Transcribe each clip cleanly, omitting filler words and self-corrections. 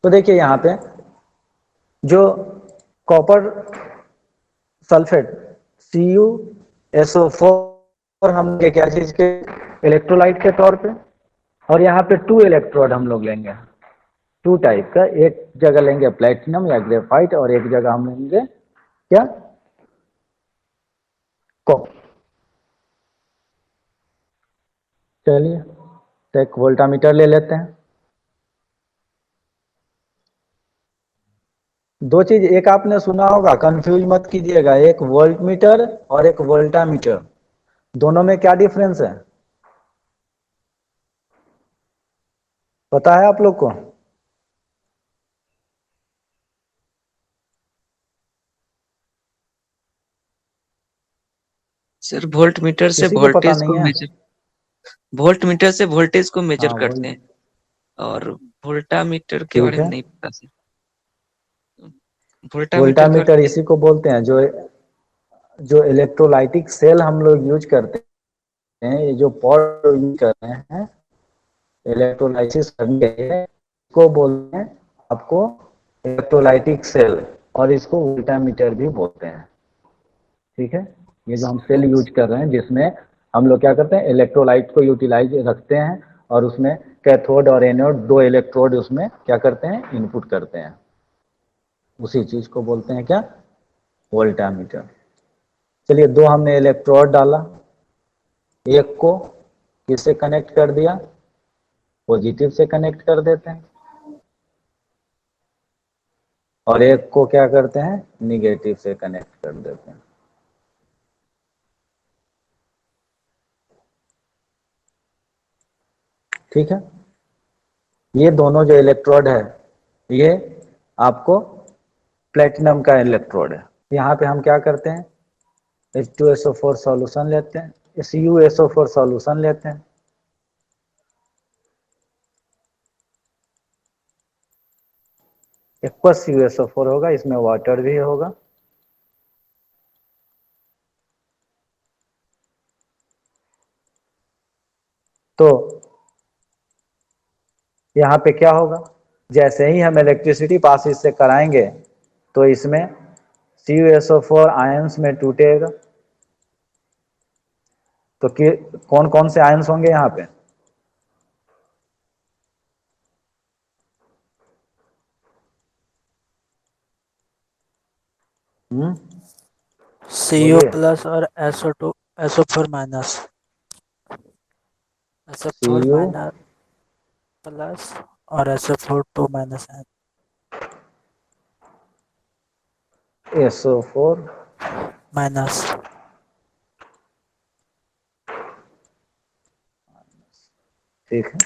तो देखिए यहाँ पे जो कॉपर सल्फेट CuSO4 हम लेंगे क्या चीज के, इलेक्ट्रोलाइट के तौर पे। और यहाँ पे 2 इलेक्ट्रोड हम लोग लेंगे, 2 टाइप का। एक जगह लेंगे प्लेटिनम या ग्रेफाइट और एक जगह हम लेंगे क्या, कॉपर। चलिए तो एक वोल्टामीटर ले लेते हैं। दो चीज एक आपने सुना होगा, कंफ्यूज मत कीजिएगा, एक वोल्ट मीटर और एक वोल्टामीटर, दोनों में क्या डिफरेंस है पता है आप लोग को? सर वोल्ट मीटर से किसी को पता वोल्टेज नहीं को है? मेजर, वोल्ट मीटर से वोल्टेज को मेजर हाँ करते हैं। और वोल्टा मीटर के ठीक बारे में है। नहीं पता सर। वोल्टा मीटर के बारे वोल्टामीटर में इसी को बोलते हैं, जो जो इलेक्ट्रोलाइटिक सेल हम लोग यूज करते हैं, ये जो पॉड यूज कर रहे हैं इलेक्ट्रोलाइसिस करने के लिए, इसको बोलते हैं आपको इलेक्ट्रोलाइटिक सेल, और इसको वोल्टामीटर भी बोलते हैं। ठीक है, ये जो हम सेल नहीं। यूज कर रहे हैं जिसमें हम लोग क्या करते हैं, इलेक्ट्रोलाइट को यूटिलाइज रखते हैं और उसमें कैथोड और एनोड 2 इलेक्ट्रोड उसमें क्या करते हैं, इनपुट करते हैं, उसी चीज को बोलते हैं क्या, वोल्टामीटर। चलिए 2 हमने इलेक्ट्रोड डाला, एक को किससे कनेक्ट कर दिया, पॉजिटिव से कनेक्ट कर देते हैं, और एक को क्या करते हैं, निगेटिव से कनेक्ट कर देते हैं। ठीक है, ये दोनों जो इलेक्ट्रोड है ये आपको प्लेटिनम का इलेक्ट्रोड है। यहाँ पे हम क्या करते हैं, H2SO4 सॉल्यूशन लेते हैं, CuSO4 सॉल्यूशन लेते हैं। एक्वस CuSO4 होगा, इसमें वाटर भी होगा। तो यहाँ पे क्या होगा, जैसे ही हम इलेक्ट्रिसिटी पास इससे कराएंगे तो इसमें CuSO4 आयंस में टूटेगा। तो कौन कौन से आयंस होंगे यहाँ पे, Cu बोलिए। प्लस और SO2 SO4 minus, SO4 Cu minus plus और SO4 2 माइनस है SO4 माइनस। ठीक है,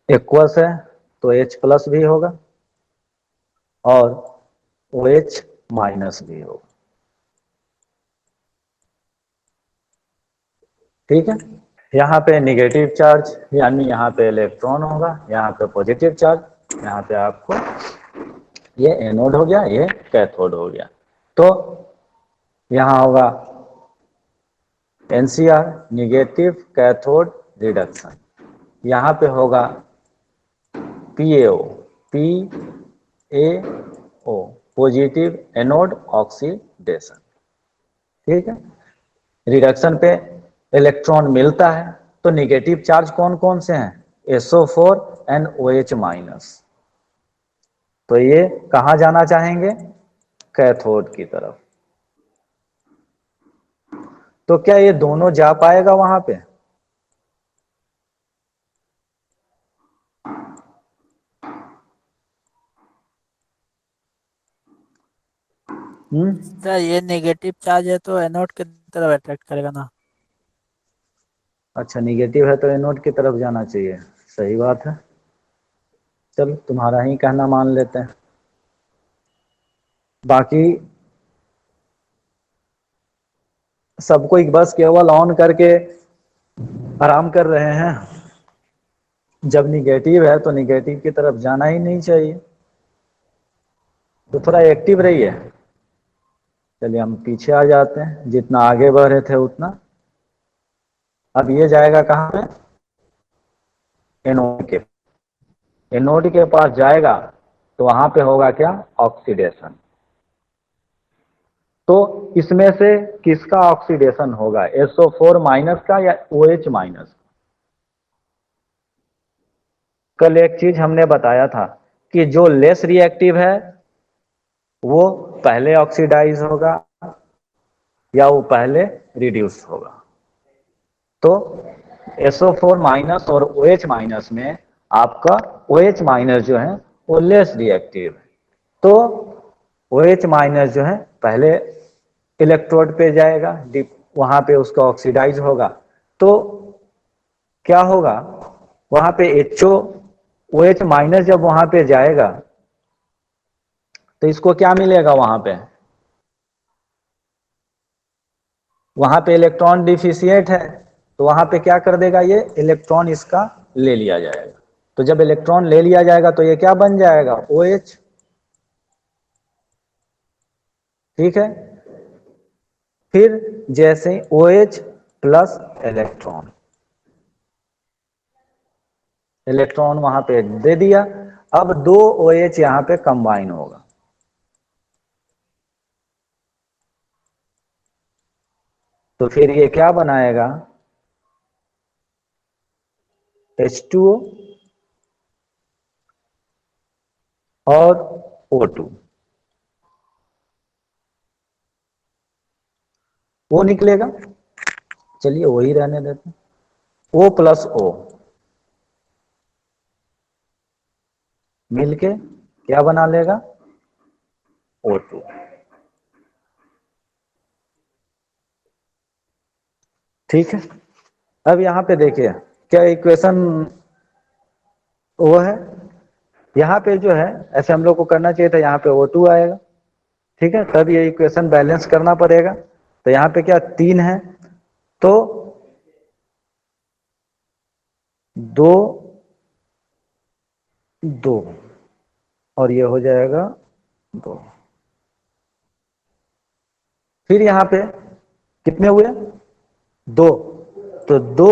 एक्वस है तो H प्लस भी होगा और OH माइनस भी होगा। ठीक है, यहाँ पे निगेटिव चार्ज यानी यहाँ पे इलेक्ट्रॉन होगा, यहाँ पे पॉजिटिव चार्ज, यहाँ पे आपको ये एनोड हो गया, ये कैथोड हो गया। तो यहाँ होगा NCR, निगेटिव कैथोड रिडक्शन। यहाँ पे होगा PaO, PaO positive anode oxidation. ठीक है, रिडक्शन पे इलेक्ट्रॉन मिलता है। तो निगेटिव चार्ज कौन कौन से हैं, SO4 एंड OH माइनस। तो ये कहाँ जाना चाहेंगे, कैथोड की तरफ। तो क्या ये दोनों जा पाएगा वहां पे, हम्म? सर ये नेगेटिव चार्ज है तो एनोड की तरफ अट्रैक्ट करेगा ना। अच्छा निगेटिव है तो एनोड की तरफ जाना चाहिए, सही बात है। चलो तुम्हारा ही कहना मान लेते हैं। बाकी सब कोई बस केवल ऑन करके आराम कर रहे हैं, जब निगेटिव है तो निगेटिव की तरफ जाना ही नहीं चाहिए, तो थोड़ा एक्टिव रहिए। चलिए हम पीछे आ जाते हैं, जितना आगे बढ़ रहे थे उतना। अब ये जाएगा कहाँ पे, एनोड के, एनोड के पास जाएगा तो वहां पे होगा क्या, ऑक्सीडेशन। तो इसमें से किसका ऑक्सीडेशन होगा, SO4 माइनस का या OH माइनस। कल एक चीज हमने बताया था कि जो लेस रिएक्टिव है वो पहले ऑक्सीडाइज होगा या वो पहले रिड्यूस होगा। तो SO4 माइनस और OH माइनस में आपका OH माइनस जो है वो लेस रिएक्टिव है, तो OH माइनस जो है पहले इलेक्ट्रोड पे जाएगा, वहां पे उसका ऑक्सीडाइज होगा। तो क्या होगा, वहां पे OH माइनस जब वहां पे जाएगा तो इसको क्या मिलेगा, वहां पे इलेक्ट्रॉन डिफिशिएंट है, तो वहां पे क्या कर देगा, ये इलेक्ट्रॉन इसका ले लिया जाएगा। तो जब इलेक्ट्रॉन ले लिया जाएगा तो ये क्या बन जाएगा, OH। ठीक है, फिर जैसे OH प्लस इलेक्ट्रॉन, इलेक्ट्रॉन वहां पे दे दिया, अब दो OH यहां पे कंबाइन होगा। तो फिर ये क्या बनाएगा, H2O और O2, वो निकलेगा। चलिए वही रहने देते हैं, O प्लस O मिलके क्या बना लेगा, O2। ठीक है, अब यहां पे देखिए क्या इक्वेशन वो है, यहां पे जो है ऐसे हम लोग को करना चाहिए था, यहां पे O2 आएगा। ठीक है, तब ये इक्वेशन बैलेंस करना पड़ेगा। तो यहां पे क्या 3 है, तो 2 2 और ये हो जाएगा 2। फिर यहां पे कितने हुए, 2, तो 2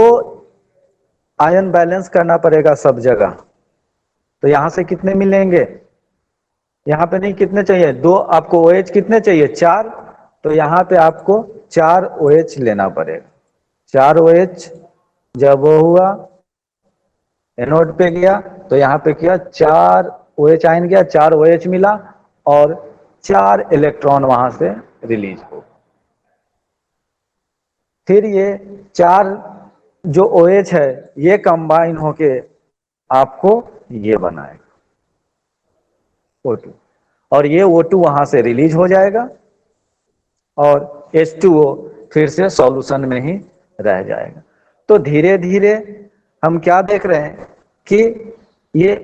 आयन बैलेंस करना पड़ेगा सब जगह। तो यहां से कितने मिलेंगे, यहां पे नहीं, कितने चाहिए, 2, आपको OH कितने चाहिए, 4, तो यहां पे आपको 4 OH लेना पड़ेगा। 4 OH जब वो हुआ एनोड पे गया तो यहां पे किया 4 OH आयन गया, 4 OH मिला और 4 इलेक्ट्रॉन वहां से रिलीज हो। फिर ये 4 जो OH है ये कंबाइन होके आपको ये बनाएगा O2, और ये O2 वहां से रिलीज हो जाएगा और H2O फिर से सॉल्यूशन में ही रह जाएगा। तो धीरे धीरे हम क्या देख रहे हैं कि ये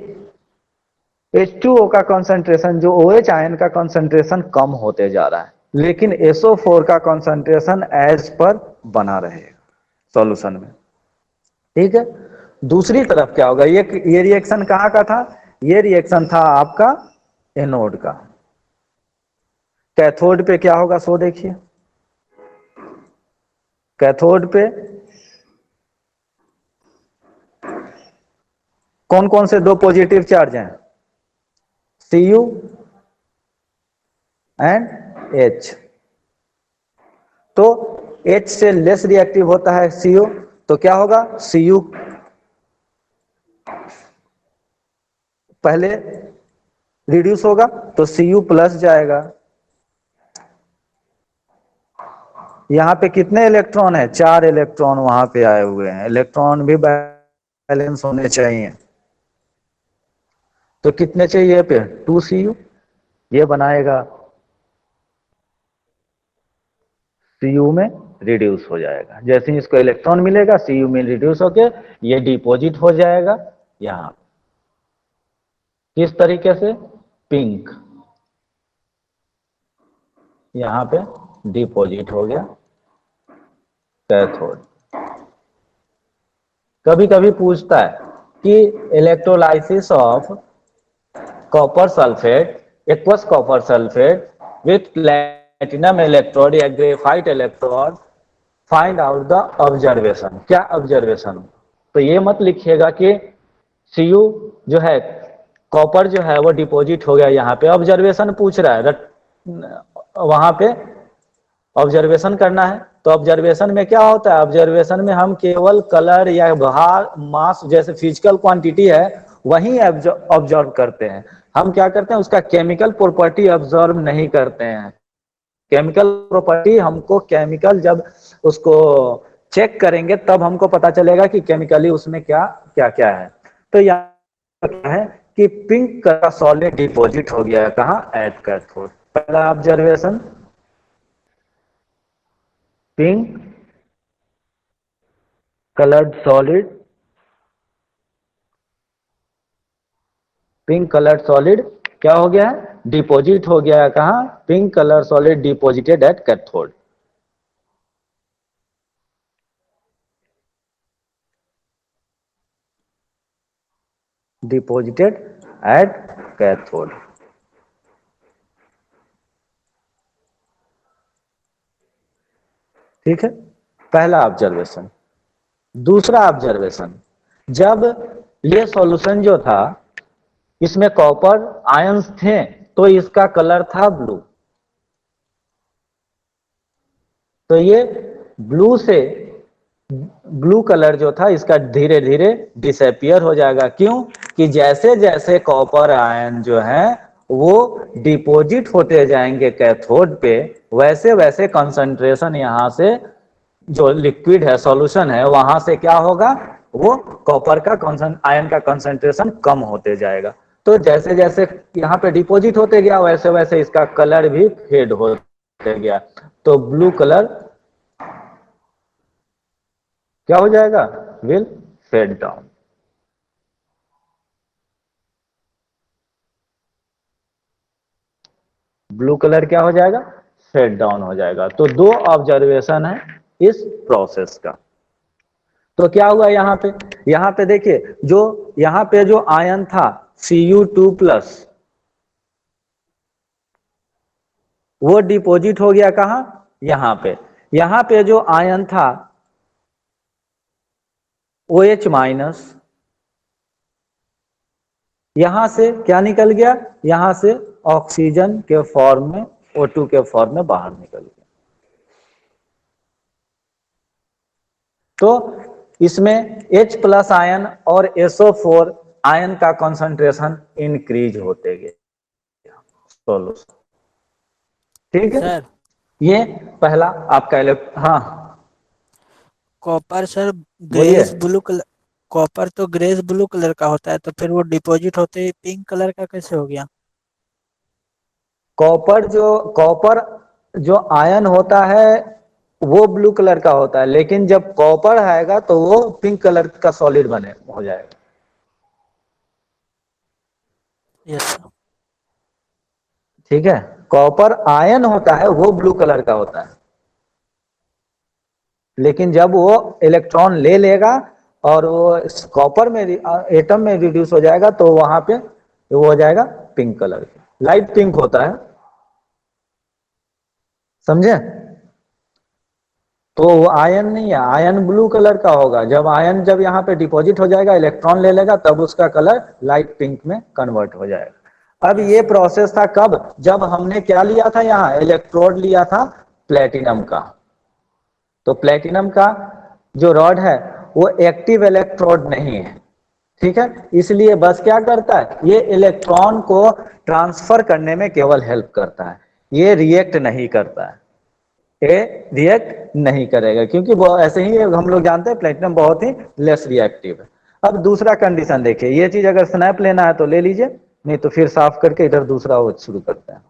H2O का कंसंट्रेशन, जो OH आयन का कंसंट्रेशन कम होते जा रहा है, लेकिन SO4 का कंसंट्रेशन एज पर बना रहेगा सॉल्यूशन में। ठीक है, दूसरी तरफ क्या होगा, ये रिएक्शन कहां का था, ये रिएक्शन था आपका एनोड का। कैथोड पे क्या होगा, सो देखिए, कैथोड पे कौन कौन से 2 पॉजिटिव चार्ज हैं, Cu एंड H। तो H से लेस रिएक्टिव होता है Cu, तो क्या होगा, Cu पहले रिड्यूस होगा तो Cu प्लस जाएगा। यहां पे कितने इलेक्ट्रॉन है, 4 इलेक्ट्रॉन वहां पे आए हुए हैं, इलेक्ट्रॉन भी बैलेंस होने चाहिए। तो कितने चाहिए पे, 2 Cu, ये बनाएगा, Cu में रिड्यूस हो जाएगा। जैसे ही इसको इलेक्ट्रॉन मिलेगा Cu में रिड्यूस होके ये डिपॉजिट हो जाएगा यहां, किस तरीके से, पिंक, यहां पे डिपॉजिट हो गया कैथोड। कभी कभी पूछता है कि electrolysis of copper sulphate aqueous copper sulphate with platinum electrode या graphite electrode, find out the observation. क्या ऑब्जर्वेशन, तो ये मत लिखिएगा कि Cu जो है कॉपर जो है वो डिपॉजिट हो गया यहाँ पे, ऑब्जर्वेशन पूछ रहा है, वहां पे ऑब्जर्वेशन करना है। तो ऑब्जर्वेशन में क्या होता है, ऑब्जर्वेशन में हम केवल कलर या भार मास जैसे फिजिकल क्वांटिटी है वही ऑब्जर्व करते हैं। हम क्या करते हैं, उसका केमिकल प्रॉपर्टी ऑब्जर्व नहीं करते हैं। केमिकल प्रॉपर्टी हमको, केमिकल जब उसको चेक करेंगे तब हमको पता चलेगा कि केमिकली उसमें क्या क्या क्या है। तो यहाँ क्या है कि पिंक का सॉलिड डिपॉजिट हो गया है कहाँ, एट कैथोड। पहला observation, pink coloured solid, pink coloured solid क्या हो गया है, डिपॉजिट हो गया है कहाँ, pink colour solid deposited at cathode. Deposited at cathode. ठीक है, पहला ऑब्जर्वेशन। दूसरा ऑब्जर्वेशन, जब ये सॉल्यूशन जो था इसमें कॉपर आयंस थे तो इसका कलर था ब्लू। तो ये ब्लू से, ब्लू कलर जो था इसका धीरे धीरे डिसअपियर हो जाएगा। क्यों कि जैसे जैसे कॉपर आयन जो है वो डिपॉजिट होते जाएंगे कैथोड पे, वैसे वैसे कंसंट्रेशन यहाँ से जो लिक्विड है, सॉल्यूशन है, वहां से क्या होगा, वो कॉपर का आयन का कंसंट्रेशन कम होते जाएगा। तो जैसे जैसे यहाँ पे डिपॉजिट होते गया वैसे वैसे इसका कलर भी फेड होते गया। तो ब्लू कलर क्या हो जाएगा, will fade down. Blue colour क्या हो जाएगा, फेड डाउन हो जाएगा। तो दो ऑब्जर्वेशन है इस प्रोसेस का। तो क्या हुआ यहाँ पे देखिए, जो यहाँ पे जो आयन था Cu2+, वो डिपॉजिट हो गया कहां, यहाँ पे जो आयन था OH-, यहां से क्या निकल गया, यहां से ऑक्सीजन के फॉर्म में, O2 के फॉर्म में बाहर निकल गया। तो इसमें H+ आयन और SO4 आयन का कंसंट्रेशन इंक्रीज होते गए सोल्यूशन। ठीक है, सर ये पहला आपका हाँ कॉपर सर बोलिए। ग्रेस ब्लू कलर, कॉपर तो ग्रेस ब्लू कलर का होता है, तो फिर वो डिपॉजिट होते ही पिंक कलर का कैसे हो गया? कॉपर जो आयन होता है वो ब्लू कलर का होता है, लेकिन जब कॉपर आएगा तो वो पिंक कलर का सॉलिड बने हो जाएगा। Yes sir. ठीक है, कॉपर आयन होता है वो ब्लू कलर का होता है, लेकिन जब वो इलेक्ट्रॉन ले लेगा और वो कॉपर में एटम में रिड्यूस हो जाएगा तो वहां पे वो हो जाएगा पिंक कलर, लाइट पिंक होता है। समझे? तो वो आयन नहीं है, आयन ब्लू कलर का होगा। जब आयन जब यहाँ पे डिपॉजिट हो जाएगा, इलेक्ट्रॉन ले लेगा, तब उसका कलर लाइट पिंक में कन्वर्ट हो जाएगा। अब यस ये सर। प्रोसेस था कब, जब हमने क्या लिया था, यहाँ इलेक्ट्रोड लिया था प्लेटिनम का। तो प्लेटिनम का जो रॉड है वो एक्टिव इलेक्ट्रोड नहीं है। ठीक है, इसलिए बस क्या करता है, ये इलेक्ट्रॉन को ट्रांसफर करने में केवल हेल्प करता है, ये रिएक्ट नहीं करता है, ये रिएक्ट नहीं करेगा, क्योंकि वो ऐसे ही हम लोग जानते हैं प्लेटिनम बहुत ही लेस रिएक्टिव है। अब दूसरा कंडीशन देखिए, ये चीज अगर स्नैप लेना है तो ले लीजिए, नहीं तो फिर साफ करके इधर दूसरा वो शुरू करते हैं।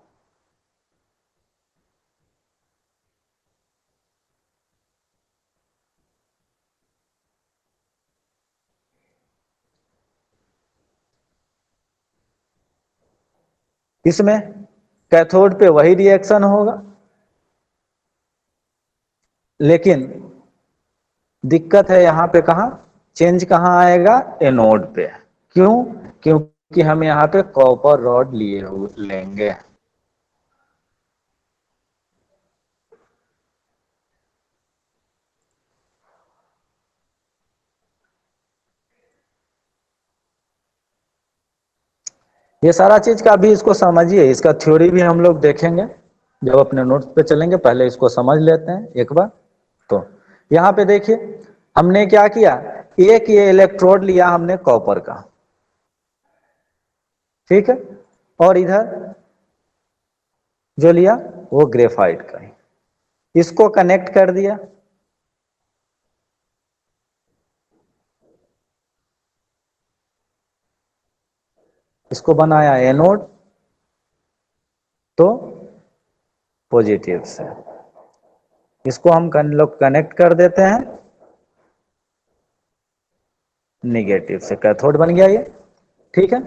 इसमें कैथोड पे वही रिएक्शन होगा, लेकिन दिक्कत है यहाँ पे, कहाँ चेंज कहाँ आएगा, एनोड पे। क्यों? क्योंकि हम यहाँ पे कॉपर रॉड लिए लेंगे। ये सारा चीज का अभी इसको समझिए, इसका थ्योरी भी हम लोग देखेंगे जब अपने नोट्स पे चलेंगे, पहले इसको समझ लेते हैं एक बार। तो यहाँ पे देखिए हमने क्या किया, एक ये इलेक्ट्रोड लिया हमने कॉपर का, ठीक है, और इधर जो लिया वो ग्रेफाइट का ही, इसको कनेक्ट कर दिया, इसको बनाया एनोड, तो पॉजिटिव से इसको हम लोग कनेक्ट कर देते हैं निगेटिव से, कैथोड बन गया ये, ठीक है।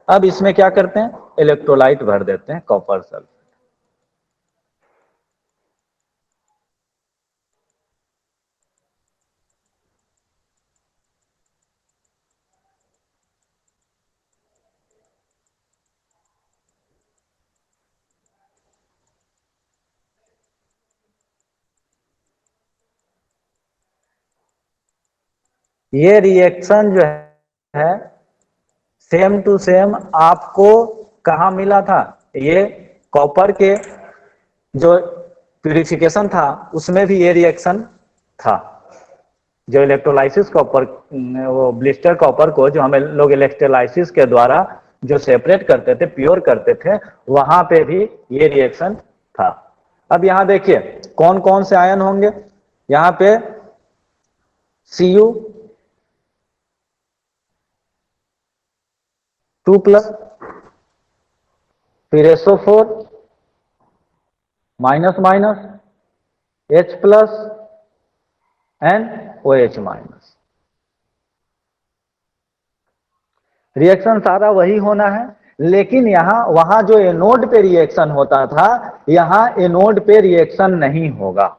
अब इसमें क्या करते हैं, इलेक्ट्रोलाइट भर देते हैं कॉपर सल्फेट। ये रिएक्शन जो है सेम टू सेम आपको कहा मिला था, ये कॉपर के जो प्यूरिफिकेशन था उसमें भी ये रिएक्शन था। जो इलेक्ट्रोलाइसिस कॉपर, वो ब्लिस्टर कॉपर को जो हम लोग इलेक्ट्रोलाइसिस के द्वारा जो सेपरेट करते थे, प्योर करते थे, वहां पे भी ये रिएक्शन था। अब यहां देखिए कौन कौन से आयन होंगे, यहां पे Cu 2+, फिर SO4 minus minus, H+ and OH-। Reaction सारा वही होना है, लेकिन यहां वहां जो एनोड पे रिएक्शन होता था, यहां एनोड पे रिएक्शन नहीं होगा,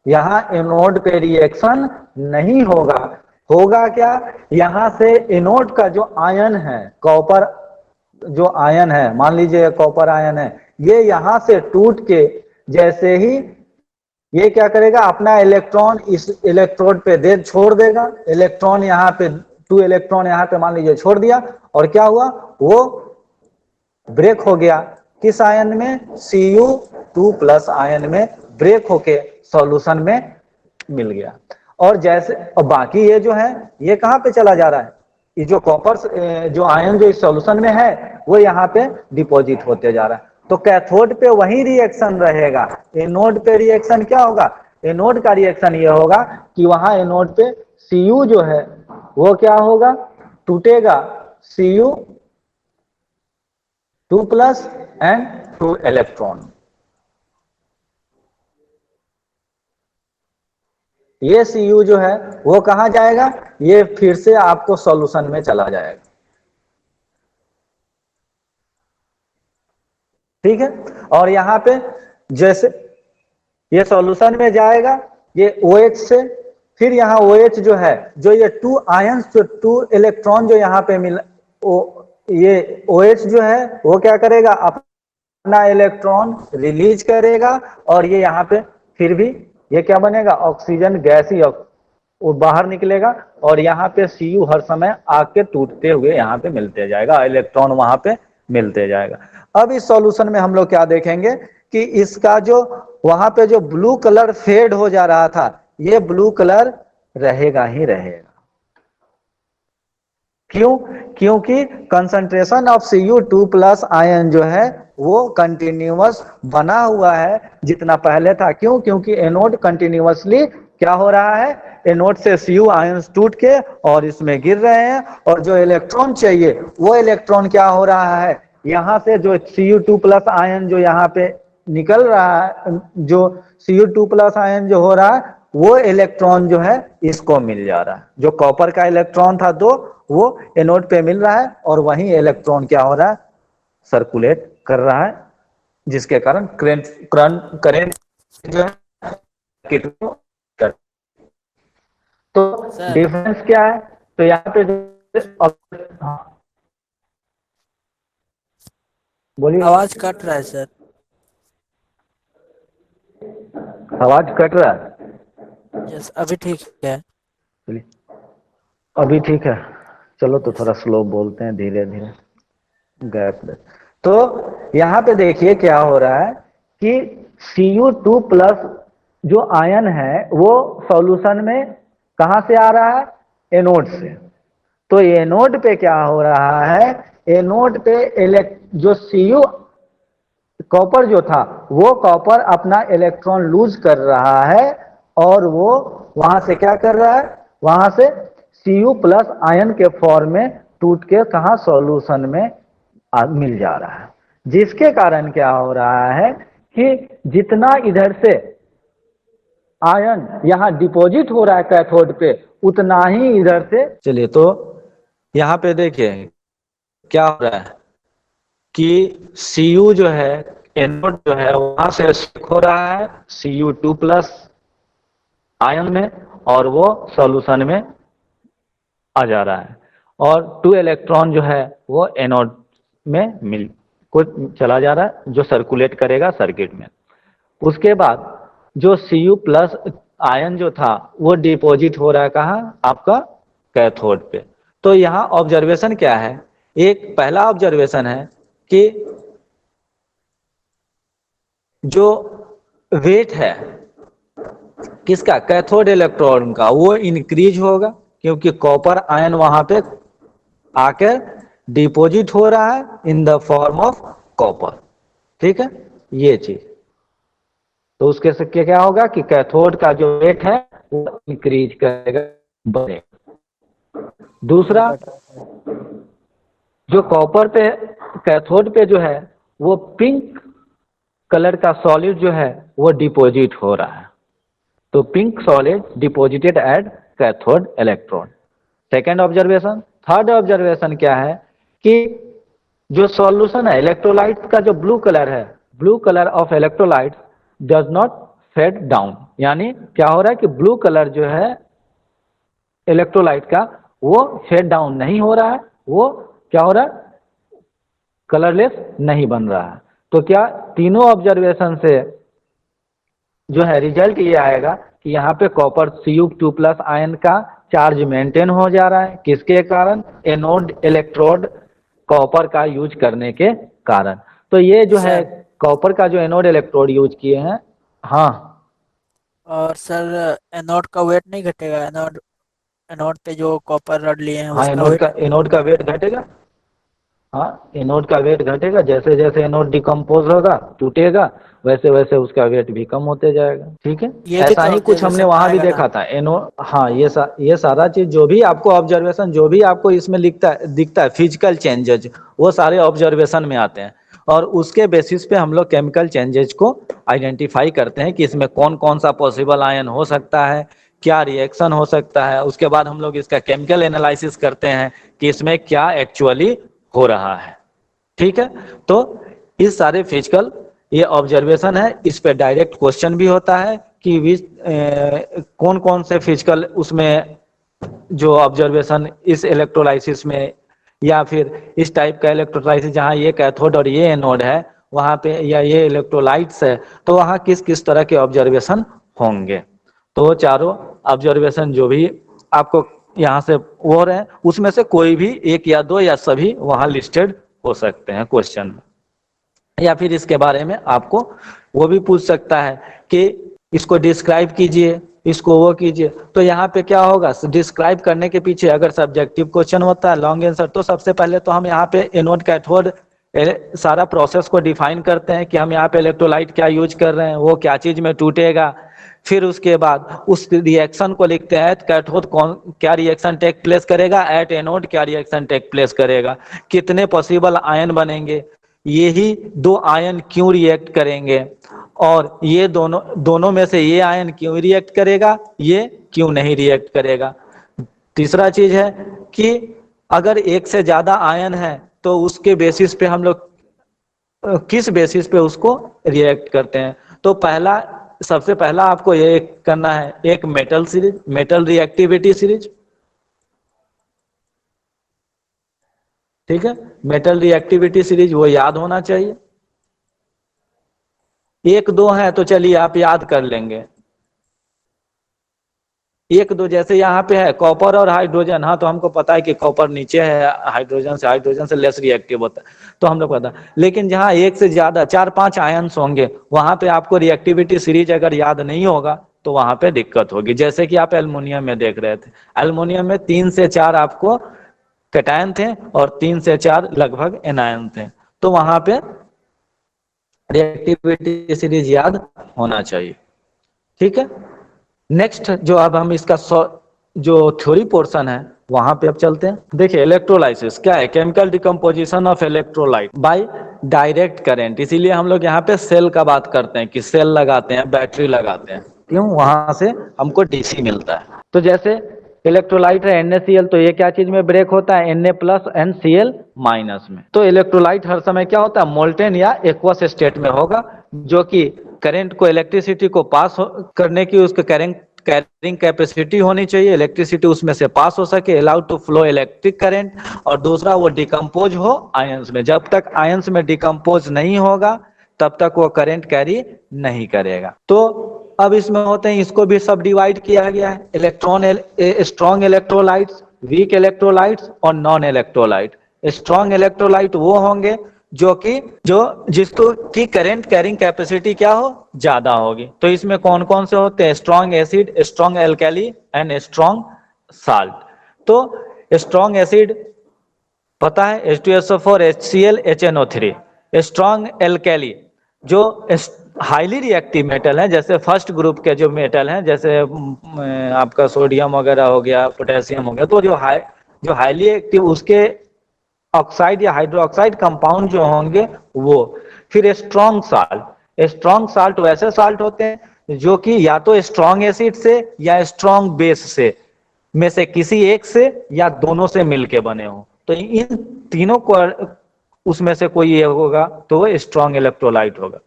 यहां एनोड पे रिएक्शन नहीं होगा। होगा क्या, यहां से एनोड का जो आयन है, कॉपर जो आयन है, मान लीजिए कॉपर आयन है, ये यहां से टूट के जैसे ही ये क्या करेगा, अपना इलेक्ट्रॉन इस इलेक्ट्रोड पे दे छोड़ देगा, इलेक्ट्रॉन यहाँ पे 2 इलेक्ट्रॉन यहाँ पे मान लीजिए छोड़ दिया, और क्या हुआ, वो ब्रेक हो गया किस आयन में, Cu2+ आयन में ब्रेक होके सॉल्यूशन में मिल गया। और जैसे बाकी ये जो है ये कहां पे चला जा रहा है, ये जो कॉपर जो आयन जो इस सॉल्यूशन में है वो यहाँ पे डिपॉजिट होते जा रहा है। तो कैथोड पे वही रिएक्शन रहेगा, एनोड पे रिएक्शन क्या होगा, एनोड का रिएक्शन ये होगा कि वहां एनोड पे Cu जो है वो क्या होगा, टूटेगा, Cu2+ एंड 2 इलेक्ट्रॉन। ये Cu जो है वो कहां जाएगा, ये फिर से आपको सॉल्यूशन में चला जाएगा, ठीक है। और यहां पे जैसे ये सॉल्यूशन में जाएगा, ये OH से, फिर यहाँ OH जो है, जो ये 2 आयंस, जो 2 इलेक्ट्रॉन जो यहाँ पे मिल, ये OH जो है वो क्या करेगा, अपना इलेक्ट्रॉन रिलीज करेगा, और ये यहाँ पे फिर भी ये क्या बनेगा, ऑक्सीजन गैस ही वो बाहर निकलेगा, और यहाँ पे Cu हर समय आके टूटते हुए यहाँ पे मिलते जाएगा, इलेक्ट्रॉन वहां पे मिलते जाएगा। अब इस सॉल्यूशन में हम लोग क्या देखेंगे कि इसका जो वहां पे जो ब्लू कलर फेड हो जा रहा था, ये ब्लू कलर रहेगा ही रहेगा। क्यों, क्योंकि कंसंट्रेशन ऑफ Cu2+ आयन जो है वो कंटिन्यूअस बना हुआ है जितना पहले था। क्यों, क्योंकि एनोड कंटिन्यूअसली क्या हो रहा है, एनोड से Cu आयंस टूट के और इसमें गिर रहे हैं, और जो इलेक्ट्रॉन चाहिए वो इलेक्ट्रॉन क्या हो रहा है, यहां से जो Cu2+ आयन जो यहाँ पे निकल रहा है, जो Cu2+ आयन जो हो रहा है, वो इलेक्ट्रॉन जो है इसको मिल जा रहा है, जो कॉपर का इलेक्ट्रॉन था 2 वो एनोड पे मिल रहा है, और वहीं इलेक्ट्रॉन क्या हो रहा है, सर्कुलेट कर रहा है, जिसके कारण करेंट जो है तो सर डिफरेंस क्या है, तो यहाँ पे हाँ, बोलिए, आवाज कट रहा है सर। आवाज कट रहा है, यस, अभी ठीक है। चलिए अभी ठीक है। चलो तो थोड़ा स्लो बोलते हैं, धीरे धीरे गैप ले। तो यहाँ पे देखिए क्या हो रहा है कि Cu2 प्लस जो आयन है वो सॉल्यूशन में कहां से आ रहा है, एनोड से। तो एनोड पे क्या हो रहा है, एनोड पे जो Cu कॉपर जो था वो कॉपर अपना इलेक्ट्रॉन लूज कर रहा है और वो वहां से क्या कर रहा है, वहां से Cu प्लस आयन के फॉर्म में टूट के कहा सॉल्यूशन में मिल जा रहा है। जिसके कारण क्या हो रहा है कि जितना इधर से आयन यहां डिपॉजिट हो रहा है कैथोड पे, उतना ही इधर से, चलिए तो यहां पे देखिए क्या हो रहा है कि Cu जो है एनोड जो है वहां से शिफ्ट हो रहा है Cu2 प्लस आयन में और वो सॉल्यूशन में आ जा रहा है और 2 इलेक्ट्रॉन जो है वो एनोड में मिल को चला जा रहा है जो सर्कुलेट करेगा सर्किट में। उसके बाद जो Cu प्लस आयन जो था वो डिपॉजिट हो रहा है कहाँ, आपका कैथोड पे। तो यहाँ ऑब्जर्वेशन क्या है, एक पहला ऑब्जर्वेशन है कि जो वेट है किसका, कैथोड इलेक्ट्रॉन का, वो इंक्रीज होगा क्योंकि कॉपर आयन वहां पे आकर डिपॉजिट हो रहा है in the form of copper. ठीक है, ये चीज। तो उसके से क्या होगा कि कैथोड का जो वेट है वो इंक्रीज करेगा, बढ़ेगा। दूसरा, जो कॉपर पे कैथोड पे जो है वो पिंक कलर का सॉलिड जो है वो डिपॉजिट हो रहा है। तो pink solid deposited at cathode electrode, second observation. Third observation क्या है कि जो सॉल्यूशन है इलेक्ट्रोलाइट का जो ब्लू कलर है, blue colour of electrolyte does not fade down. यानी क्या हो रहा है कि ब्लू कलर जो है इलेक्ट्रोलाइट का वो फेड डाउन नहीं हो रहा है, वो क्या हो रहा है, कलरलेस नहीं बन रहा है। तो क्या तीनों ऑब्जर्वेशन से जो है रिजल्ट ये आएगा कि यहाँ पे कॉपर Cu2 प्लस आयन का चार्ज मेंटेन हो जा रहा है, किसके कारण, एनोड इलेक्ट्रोड कॉपर का यूज करने के कारण। तो ये जो है कॉपर का जो एनोड इलेक्ट्रोड यूज किए हैं। हाँ, और सर एनोड का वेट नहीं घटेगा, एनोड एनोड पे जो कॉपर रड लिए हैं हाँ, उसका एनोड का वेट घटेगा। हाँ, एनोड का वेट घटेगा, जैसे जैसे एनोड डिकम्पोज होगा टूटेगा वैसे वैसे उसका वेट भी कम होते जाएगा। ठीक है, ये भी ऐसा तो ही कुछ हमने ऑब्जर्वेशन में वहां भी आएगा ना। देखा था एनोड। हाँ, ये सारा चीज जो भी आपको ऑब्जर्वेशन, जो भी आपको इसमें दिखता है फिजिकल चेंजेज, वो सारे ऑब्जर्वेशन में आते हैं और उसके बेसिस पे हम लोग केमिकल चेंजेज को आइडेंटिफाई करते हैं कि इसमें कौन कौन सा पॉसिबल आयन हो सकता है, क्या रिएक्शन हो सकता है। उसके बाद हम लोग इसका केमिकल एनालिसिस करते हैं कि इसमें क्या एक्चुअली हो रहा है। ठीक है, तो इस सारे फिजिकल ये ऑब्जर्वेशन है, इस पे डायरेक्ट क्वेश्चन भी होता है कि कौन कौन से फिजिकल उसमें जो ऑब्जर्वेशन इस इलेक्ट्रोलाइसिस में या फिर इस टाइप का इलेक्ट्रोलाइसिस जहां ये कैथोड और ये एनोड है वहां पे, या ये इलेक्ट्रोलाइट्स है, तो वहां किस किस तरह के ऑब्जर्वेशन होंगे। तो चारों ऑब्जर्वेशन जो भी आपको यहाँ से हो रहे हैं उसमें से कोई भी एक या दो या सभी वहां लिस्टेड हो सकते हैं क्वेश्चन में, या फिर इसके बारे में आपको वो भी पूछ सकता है कि इसको डिस्क्राइब कीजिए, इसको वो कीजिए। तो यहाँ पे क्या होगा, डिस्क्राइब करने के पीछे अगर सब्जेक्टिव क्वेश्चन होता है लॉन्ग आंसर, तो सबसे पहले तो हम यहाँ पे एनोड कैथोड सारा प्रोसेस को डिफाइन करते हैं कि हम यहाँ पे इलेक्ट्रोलाइट क्या यूज कर रहे हैं, वो क्या चीज में टूटेगा। फिर उसके बाद उस रिएक्शन को लिखते हैं, कैथोड कौन क्या रिएक्शन टेक प्लेस करेगा, एट एनोड क्या रिएक्शन टेक प्लेस करेगा, कितने पॉसिबल आयन बनेंगे, यही दो आयन क्यों रिएक्ट करेंगे, और ये दोनों में से ये आयन क्यों रिएक्ट करेगा, ये क्यों नहीं रिएक्ट करेगा। तीसरा चीज है कि अगर एक से ज्यादा आयन है तो उसके बेसिस पे हम लोग किस बेसिस पे उसको रिएक्ट करते हैं। तो सबसे पहला आपको ये करना है, एक metal series, metal reactivity series. ठीक है, मेटल रिएक्टिविटी सीरीज वो याद होना चाहिए। एक दो है तो चलिए आप याद कर लेंगे। एक दो, जैसे यहाँ पे है कॉपर और हाइड्रोजन, हाँ तो हमको पता है कि कॉपर नीचे है, हाइड्रोजन से लेस रिएक्टिव होता है, तो हम लोग पता। लेकिन जहाँ एक से ज्यादा 4-5 आयन्स होंगे वहां पे आपको रिएक्टिविटी सीरीज अगर याद नहीं होगा तो वहां पे दिक्कत होगी। जैसे कि आप एल्युमिनियम में देख रहे थे, एल्युमिनियम में 3 से 4 आपको कैटायन थे और 3 से 4 लगभग एनायन थे, तो वहां पे रिएक्टिविटी सीरीज याद होना चाहिए। ठीक है, नेक्स्ट जो अब हम इसका जो थ्योरी पोर्शन है वहां पे अब चलते हैं। देखिए इलेक्ट्रोलाइसिस क्या है, chemical decomposition of electrolyte by direct current, इसीलिए हम लोग यहाँ पे सेल का बात करते हैं कि सेल लगाते हैं, बैटरी लगाते हैं, क्यों, वहां से हमको डीसी मिलता है। तो जैसे इलेक्ट्रोलाइट है NaCl, तो ये क्या चीज में ब्रेक होता है, Na+ एंड Cl- में। तो इलेक्ट्रोलाइट हर समय क्या होता है, मोल्टेन या एक्वस स्टेट में होगा, जो कि करंट को, इलेक्ट्रिसिटी को पास करने की उसका कैरिंग कैपेसिटी होनी चाहिए, इलेक्ट्रिसिटी उसमें से पास हो सके, allow to flow electric current, और दूसरा वो डिकम्पोज हो आयंस में। जब तक आयंस में डिकम्पोज नहीं होगा तब तक वो करंट कैरी नहीं करेगा। तो अब इसमें होते हैं, इसको भी सब डिवाइड किया गया है, स्ट्रॉन्ग इलेक्ट्रोलाइट्स, वीक इलेक्ट्रोलाइट्स और नॉन इलेक्ट्रोलाइट। स्ट्रॉन्ग इलेक्ट्रोलाइट वो होंगे जो जिसको की करंट कैरिंग कैपेसिटी क्या हो, ज्यादा होगी। तो इसमें कौन कौन से होते हैं, strong acid, strong alkali and strong salt. तो स्ट्रॉन्ग एसिड पता है H2SO4 HCl HNO3। Strong alkali जो हाईली रिएक्टिव मेटल है, जैसे फर्स्ट ग्रुप के जो मेटल हैं, जैसे आपका सोडियम वगैरह हो गया, पोटेशियम हो गया, तो जो हाईली एक्टिव उसके ऑक्साइड या हाइड्रोक्साइड कंपाउंड जो होंगे वो। फिर स्ट्रॉन्ग साल्ट वैसे साल्ट होते हैं जो कि या तो स्ट्रॉन्ग एसिड से या स्ट्रॉन्ग बेस से में से किसी एक से या दोनों से मिलके बने हो, तो इन तीनों को उसमें से कोई ये होगा तो वो स्ट्रॉन्ग इलेक्ट्रोलाइट होगा।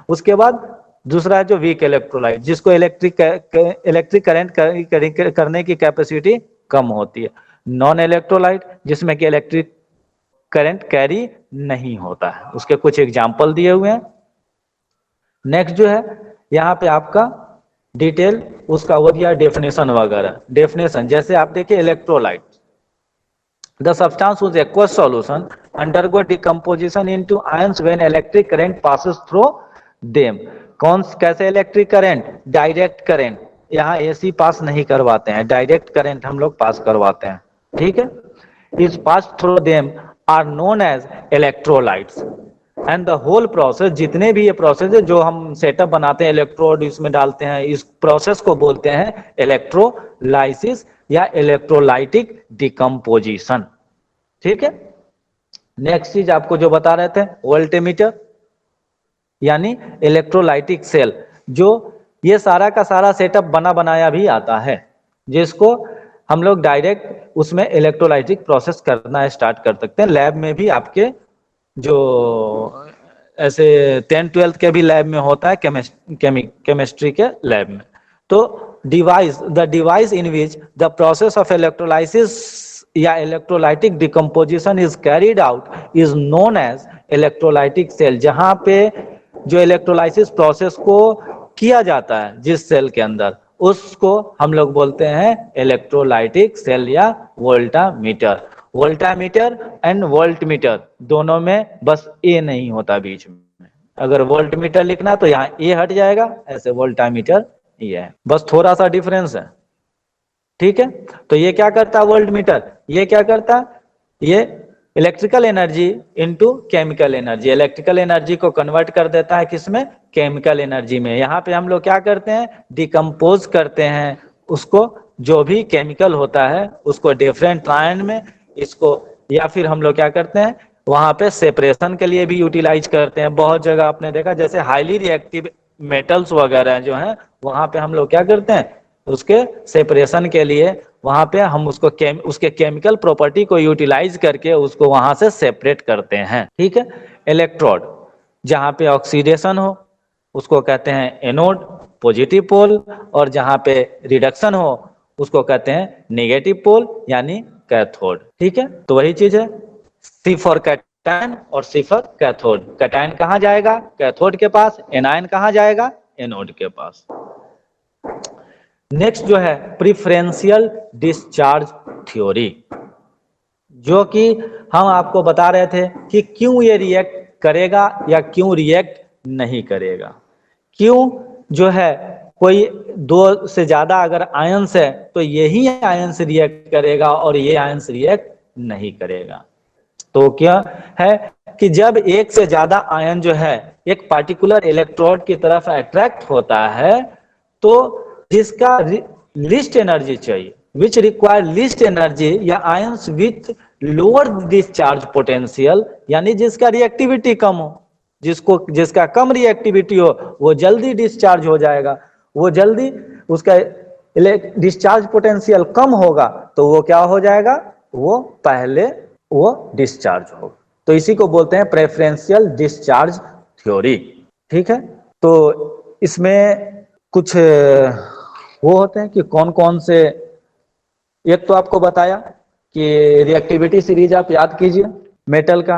उसके बाद दूसरा है जो वीक इलेक्ट्रोलाइट, जिसको इलेक्ट्रिक करंट करने की कैपेसिटी कम होती है। नॉन इलेक्ट्रोलाइट जिसमें कि इलेक्ट्रिक करंट कैरी नहीं होता है, उसके कुछ एग्जाम्पल दिए हुए हैं। नेक्स्ट जो है यहाँ पे आपका डिटेल उसका वो दिया डेफिनेशन वगैरह। डेफिनेशन जैसे आप देखिए electrolyte, the substance whose aqueous solution undergo decomposition into ions when electric current passes through them। कैसे इलेक्ट्रिक करंट, डायरेक्ट करंट, यहाँ AC पास नहीं करवाते हैं, डायरेक्ट करंट हम लोग पास करवाते हैं। ठीक है, is pass through them are known as electrolytes and the whole process, जितने भी ये प्रोसेस है जो हम सेटअप बनाते हैं, इलेक्ट्रोड इसमें डालते हैं, इस प्रोसेस को बोलते हैं इलेक्ट्रोलाइसिस या इलेक्ट्रोलाइटिक डिकम्पोजिशन। ठीक है, नेक्स्ट चीज आपको जो बता रहे थे वोल्टेमीटर यानी इलेक्ट्रोलाइटिक सेल, जो ये सारा का सारा सेटअप बना बनाया भी आता है, जिसको हम लोग डायरेक्ट उसमें इलेक्ट्रोलाइटिक प्रोसेस करना स्टार्ट कर सकते हैं। लैब में भी आपके जो ऐसे 10th-12th के भी लैब में होता है, केमिस्ट्री के लैब में। तो the device in which the process of electrolysis या electrolytic decomposition is carried out is known as electrolytic cell. जहां पे जो इलेक्ट्रोलाइसिस प्रोसेस को किया जाता है जिस सेल के अंदर, उसको हम लोग बोलते हैं इलेक्ट्रोलाइटिक सेल या वोल्टामीटर। वोल्टामीटर एंड वोल्टमीटर दोनों में बस ए नहीं होता बीच में, अगर वोल्टमीटर लिखना तो यहाँ ए हट जाएगा, ऐसे वोल्टामीटर ये है, बस थोड़ा सा डिफरेंस है। ठीक है, तो ये क्या करता है वोल्टमीटर, ये क्या करता है, ये electrical energy into chemical energy, electrical energy को कन्वर्ट कर देता है किसमें, केमिकल एनर्जी में। यहाँ पे हम लोग क्या करते हैं, डिकम्पोज करते हैं उसको, जो भी केमिकल होता है उसको डिफरेंट आयन में, इसको या फिर हम लोग क्या करते हैं वहां पे सेपरेशन के लिए भी यूटिलाइज करते हैं। बहुत जगह आपने देखा जैसे हाईली रिएक्टिव मेटल्स वगैरह जो हैं वहां पे हम लोग क्या करते हैं, उसके सेपरेशन के लिए वहां पे हम उसको उसके केमिकल प्रॉपर्टी को यूटिलाइज करके उसको वहां से सेपरेट करते हैं। ठीक है, इलेक्ट्रोड जहां पे ऑक्सीडेशन हो उसको कहते हैं एनोड, पॉजिटिव पोल, और जहां पे रिडक्शन हो उसको कहते हैं नेगेटिव पोल यानी कैथोड। ठीक है, तो वही चीज है, सी फॉर कैटायन और सी फॉर कैथोड। कैटायन कहाँ जाएगा, कैथोड के पास, एनायन कहाँ जाएगा, एनोड के पास। नेक्स्ट जो है प्रिफरेंशियल डिस्चार्ज थ्योरी, जो कि हम आपको बता रहे थे कि क्यों ये रिएक्ट करेगा या क्यों रिएक्ट नहीं करेगा। क्यों जो है कोई दो से ज्यादा अगर आयंस है तो यही आयंस रिएक्ट करेगा और ये आयंस रिएक्ट नहीं करेगा। तो क्या है कि जब एक से ज्यादा आयन जो है एक पार्टिकुलर इलेक्ट्रोड की तरफ अट्रैक्ट होता है तो जिसका लिस्ट एनर्जी चाहिए, विच रिक्वायर लिस्ट एनर्जी, या ions with lower discharge potential, यानी जिसका रिएक्टिविटी कम हो, जिसका कम रिएक्टिविटी हो वो जल्दी डिस्चार्ज हो जाएगा, वो जल्दी उसका डिस्चार्ज पोटेंशियल कम होगा तो वो क्या हो जाएगा, वो पहले वो डिस्चार्ज होगा। तो इसी को बोलते हैं प्रेफरेंशियल डिस्चार्ज थ्योरी। ठीक है, तो इसमें कुछ वो होते हैं कि कौन कौन से, एक तो आपको बताया कि रिएक्टिविटी सीरीज आप याद कीजिए मेटल का,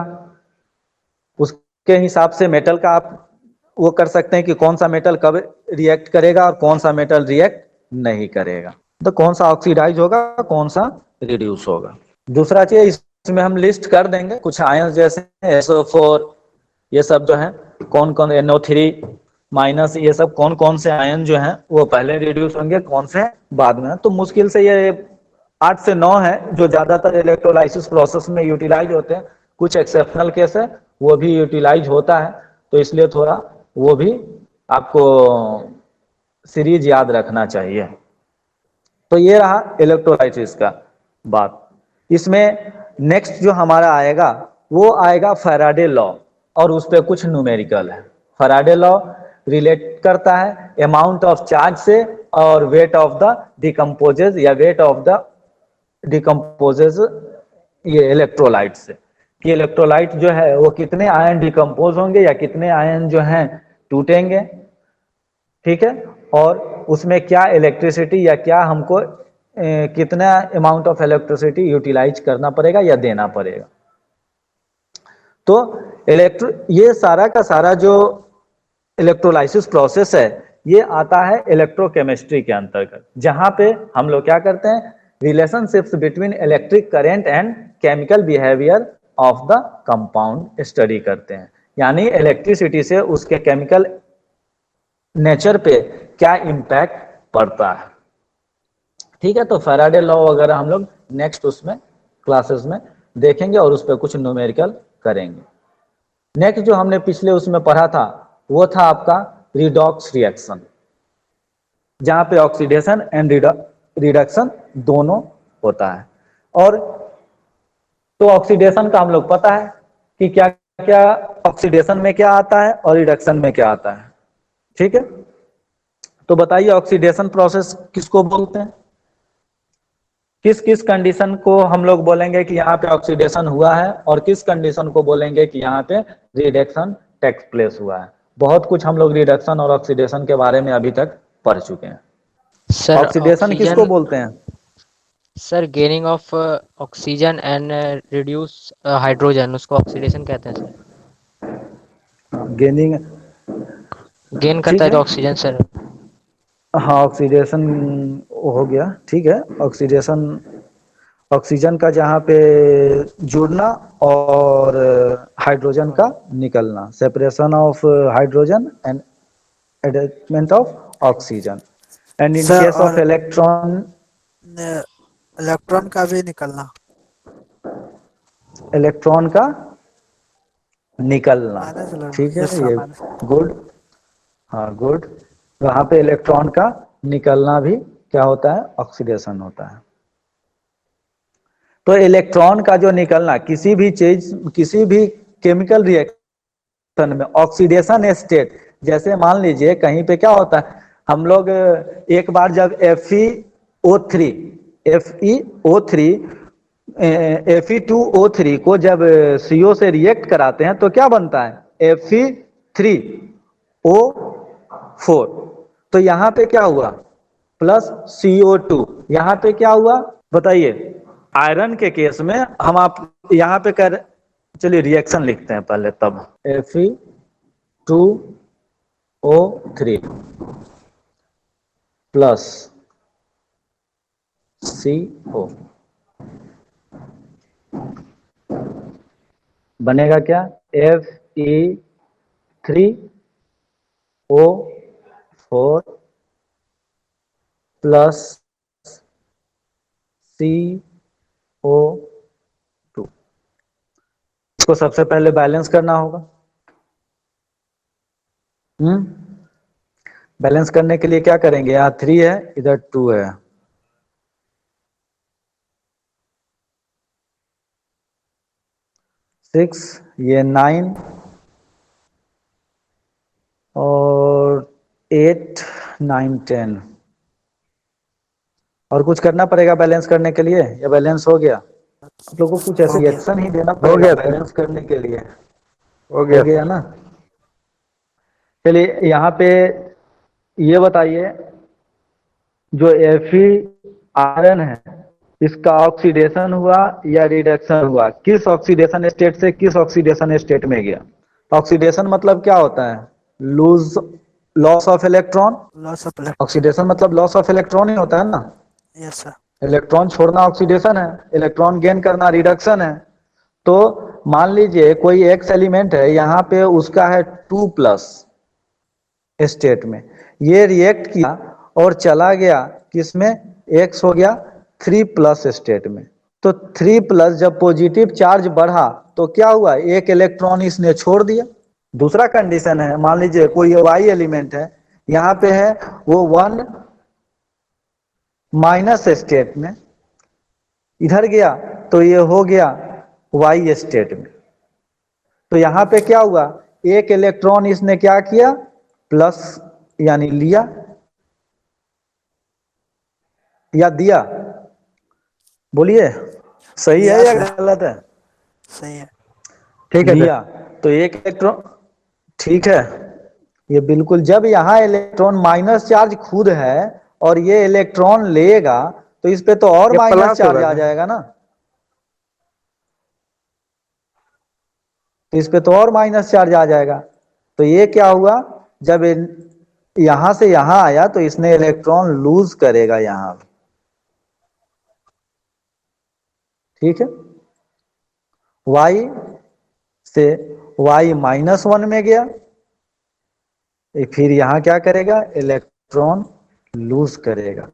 उसके हिसाब से मेटल का आप वो कर सकते हैं कि कौन सा मेटल कब रिएक्ट करेगा और कौन सा मेटल रिएक्ट नहीं करेगा, तो कौन सा ऑक्सीडाइज होगा कौन सा रिड्यूस होगा। दूसरा चीज इसमें हम लिस्ट कर देंगे कुछ आयंस जैसे SO4, ये सब जो है कौन कौन, NO3 माइनस, ये सब कौन कौन से आयन जो हैं वो पहले रिड्यूस होंगे कौन से बाद में। तो मुश्किल से ये 8 से 9 है जो ज्यादातर इलेक्ट्रोलाइसिस प्रोसेस में यूटिलाइज होते हैं, कुछ एक्सेप्शनल केस है वो भी यूटिलाइज होता है, तो इसलिए थोड़ा वो भी आपको सीरीज याद रखना चाहिए। तो ये रहा इलेक्ट्रोलाइसिस का बात। इसमें नेक्स्ट जो हमारा आएगा वो आएगा फैराडे लॉ, और उस पर कुछ न्यूमेरिकल है। फैराडे लॉ रिलेट करता है अमाउंट ऑफ चार्ज से और वेट ऑफ द डिकम्पोजेज या वेट ऑफ द डिकम्पोजेज ये इलेक्ट्रोलाइट से, कि इलेक्ट्रोलाइट जो है वो कितने आयन डिकम्पोज होंगे या कितने आयन जो हैं टूटेंगे। ठीक है, और उसमें क्या इलेक्ट्रिसिटी या क्या हमको कितना अमाउंट ऑफ इलेक्ट्रिसिटी यूटिलाइज करना पड़ेगा या देना पड़ेगा। तो ये सारा का सारा जो इलेक्ट्रोलाइसिस प्रोसेस है ये आता है इलेक्ट्रोकेमिस्ट्री के अंतर्गत, जहां पे हम लोग क्या करते हैं, relationships between electric current and chemical behaviour of the compound study करते हैं, यानी इलेक्ट्रिसिटी से उसके केमिकल नेचर पे क्या इम्पैक्ट पड़ता है। ठीक है, तो फैराडे लॉ वगैरह हम लोग नेक्स्ट उसमें क्लासेस में देखेंगे और उस पर कुछ न्यूमेरिकल करेंगे। नेक्स्ट जो हमने पिछले उसमें पढ़ा था वो था आपका रिडॉक्स रिएक्शन, जहां पे ऑक्सीडेशन एंड रिडक्शन दोनों होता है। और तो ऑक्सीडेशन का हम लोग पता है कि क्या क्या ऑक्सीडेशन में क्या आता है और रिडक्शन में क्या आता है। ठीक है, तो बताइए ऑक्सीडेशन प्रोसेस किसको बोलते हैं, किस किस कंडीशन को हम लोग बोलेंगे कि यहाँ पे ऑक्सीडेशन हुआ है और किस कंडीशन को बोलेंगे कि यहाँ पे रिडक्शन टेक्स प्लेस हुआ है। बहुत कुछ हम लोग रिडक्शन और ऑक्सीडेशन के बारे में अभी तक पढ़ चुके हैं। सर ऑक्सीडेशन किसको बोलते हैं? Sir gaining of oxygen and reduce hydrogen, उसको ऑक्सीडेशन कहते हैं सर। गेनिंग गेन करता है तो ऑक्सीजन सर। हाँ ऑक्सीडेशन हो गया, ठीक है। ऑक्सीडेशन ऑक्सीजन का जहाँ पे जुड़ना और हाइड्रोजन का निकलना, separation of hydrogen and attachment of oxygen, and in case of electron electron का भी निकलना, इलेक्ट्रॉन का निकलना, ठीक है, ये गुड, हाँ गुड। वहां पे इलेक्ट्रॉन का निकलना भी क्या होता है, ऑक्सीडेशन होता है। तो इलेक्ट्रॉन का जो निकलना किसी भी चीज, किसी भी केमिकल रिएक्शन में ऑक्सीडेशन स्टेट, जैसे मान लीजिए कहीं पे क्या होता है, हम लोग एक बार जब Fe2O3 को जब CO से रिएक्ट कराते हैं तो क्या बनता है, Fe3O4। तो यहाँ पे क्या हुआ, प्लस CO2, यहाँ पे क्या हुआ बताइए। आयरन के केस में हम आप यहाँ पे कर, चलिए रिएक्शन लिखते हैं पहले तब, Fe2O3 प्लस CO बनेगा क्या, Fe3O4 प्लस CO2। इसको सबसे पहले बैलेंस करना होगा। बैलेंस करने के लिए क्या करेंगे, यहाँ 3 है, इधर 2 है, सिक्स, ये 9 और 8 9 10। और कुछ करना पड़ेगा बैलेंस करने के लिए, या बैलेंस हो गया? आप लोगों को कुछ ऐसे हो गया। रिएक्शन ही देना पड़ेगा बैलेंस करने के लिए। हो हो गया। गया ना। चलिए यहाँ पे ये बताइए, जो Fe आयरन है, इसका ऑक्सीडेशन हुआ या रिडक्शन हुआ, किस ऑक्सीडेशन स्टेट से किस ऑक्सीडेशन स्टेट में गया? ऑक्सीडेशन मतलब क्या होता है, lose, loss of electron. Loss of oxidation मतलब लॉस ऑफ इलेक्ट्रॉन ही होता है ना। Yes sir. इलेक्ट्रॉन छोड़ना ऑक्सीडेशन है, इलेक्ट्रॉन गेन करना रिडक्शन है। तो मान लीजिए कोई एक्स एलिमेंट है, यहाँ पे उसका है 2+ स्टेट में, ये रिएक्ट किया और चला गया किसमें, एक्स हो गया 3+ स्टेट में। तो 3+ जब पॉजिटिव चार्ज बढ़ा तो क्या हुआ, एक इलेक्ट्रॉन इसने छोड़ दिया। दूसरा कंडीशन है, मान लीजिए कोई वाई एलिमेंट है, यहाँ पे है वो 1- स्टेट में, इधर गया तो ये हो गया वाई स्टेट में। तो यहाँ पे क्या हुआ, एक इलेक्ट्रॉन इसने क्या किया, प्लस यानी लिया या दिया, बोलिए सही है या गलत है? सही है। ठीक है सर। लिया तो एक इलेक्ट्रॉन, ठीक है, ये बिल्कुल, जब यहाँ इलेक्ट्रॉन माइनस चार्ज खुद है और ये इलेक्ट्रॉन लेगा तो इस पे तो और ये माइनस प्लस चार्ज होगा आ सर। जाएगा ना, तो इस पे तो और माइनस चार्ज आ जाएगा। तो ये क्या हुआ, जब यहां से यहां आया तो इसने इलेक्ट्रॉन लूज करेगा यहां, ठीक है, Y से Y-1 में गया, फिर यहां क्या करेगा, इलेक्ट्रॉन लूज करेगा।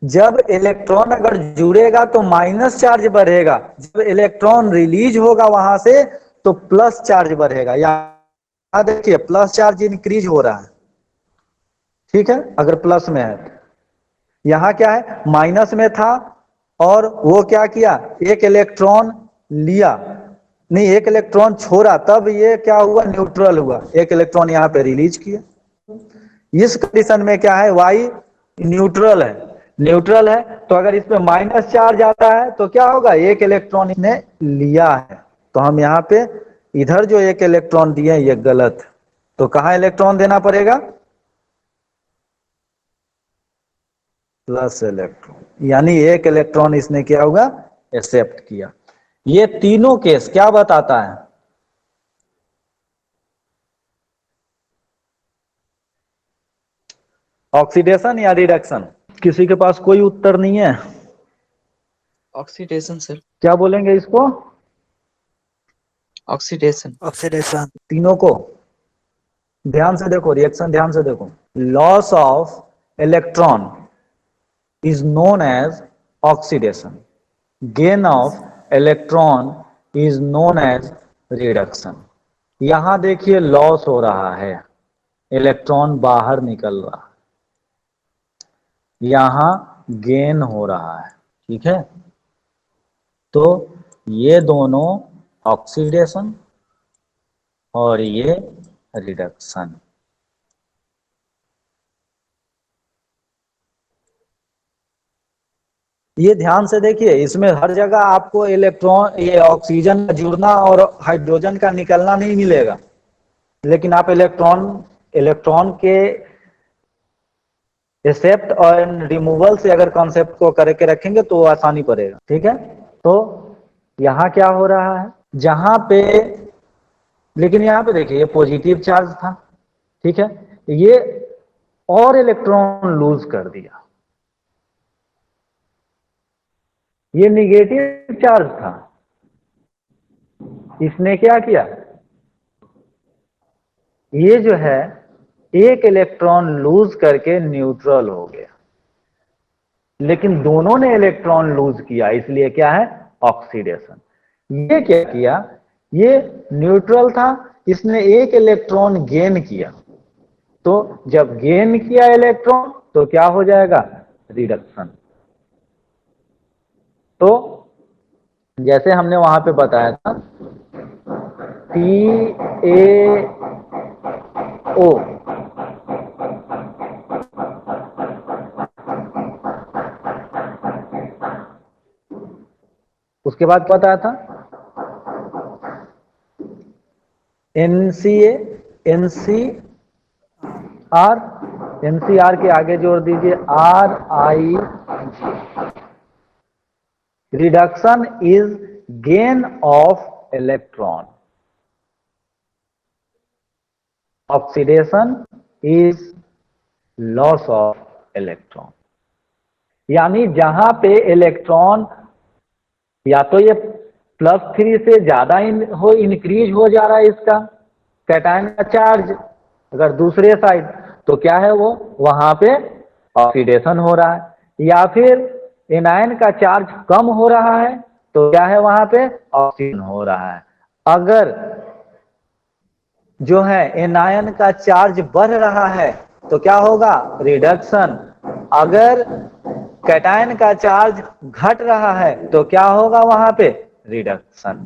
जब इलेक्ट्रॉन अगर जुड़ेगा तो माइनस चार्ज बढ़ेगा, जब इलेक्ट्रॉन रिलीज होगा वहां से तो प्लस चार्ज बढ़ेगा। यहां देखिए प्लस चार्ज इंक्रीज हो रहा है, ठीक है, अगर प्लस में है। यहां क्या है, माइनस में था और वो क्या किया, एक इलेक्ट्रॉन लिया, नहीं एक इलेक्ट्रॉन छोड़ा, तब ये क्या हुआ, न्यूट्रल हुआ, एक इलेक्ट्रॉन यहाँ पे रिलीज किया। इस कंडीशन में क्या है, वाई न्यूट्रल है, न्यूट्रल है तो अगर इस पे माइनस चार्ज आता है तो क्या होगा, एक इलेक्ट्रॉन इसने लिया है, तो हम यहाँ पे इधर जो एक इलेक्ट्रॉन दिए ये गलत, तो कहाँ इलेक्ट्रॉन देना पड़ेगा, प्लस इलेक्ट्रॉन, यानी एक इलेक्ट्रॉन इसने क्या होगा, एक्सेप्ट किया। ये तीनों केस क्या बताता है, ऑक्सीडेशन या रिडक्शन? किसी के पास कोई उत्तर नहीं है? Oxidation sir. क्या बोलेंगे इसको, ऑक्सीडेशन। ऑक्सीडेशन। तीनों को ध्यान से देखो, रिएक्शन ध्यान से देखो। Loss of electron is known as oxidation, gain of electron is known as reduction. यहां देखिए लॉस हो रहा है, इलेक्ट्रॉन बाहर निकल रहा है, यहां गेन हो रहा है, ठीक है। तो ये दोनों ऑक्सीडेशन और ये रिडक्शन। ये ध्यान से देखिए, इसमें हर जगह आपको इलेक्ट्रॉन, ये ऑक्सीजन का जुड़ना और हाइड्रोजन का निकलना नहीं मिलेगा, लेकिन आप इलेक्ट्रॉन के एक्सेप्ट और रिमूवल से अगर कॉन्सेप्ट को करके रखेंगे तो आसानी पड़ेगा, ठीक है। तो यहां क्या हो रहा है, जहां पे, लेकिन यहां पे देखिए ये पॉजिटिव चार्ज था, ठीक है, ये और इलेक्ट्रॉन लूज कर दिया, ये निगेटिव चार्ज था, इसने क्या किया, ये जो है एक इलेक्ट्रॉन लूज करके न्यूट्रल हो गया, लेकिन दोनों ने इलेक्ट्रॉन लूज किया, इसलिए क्या है, ऑक्सीडेशन। ये क्या किया, ये न्यूट्रल था, इसने एक इलेक्ट्रॉन गेन किया, तो जब गेन किया इलेक्ट्रॉन तो क्या हो जाएगा, रिडक्शन। तो जैसे हमने वहां पे बताया था CaO, उसके बाद बताया था NCA, NCR, NCR के आगे जोड़ दीजिए RI। Reduction is gain of electron, oxidation is loss of electron. यानी जहां पे इलेक्ट्रॉन या तो ये +3 से ज्यादा इंक्रीज हो जा रहा है इसका कैटायन का चार्ज, अगर दूसरे साइड तो क्या है, वो वहां पे ऑक्सीडेशन हो रहा है, या फिर एनायन का चार्ज कम हो रहा है तो क्या है, वहां पे ऑक्सीजन हो रहा है। अगर जो है एनायन का चार्ज बढ़ रहा है तो क्या होगा, रिडक्शन। अगर कैटायन का चार्ज घट रहा है तो क्या होगा वहां पे, रिडक्शन।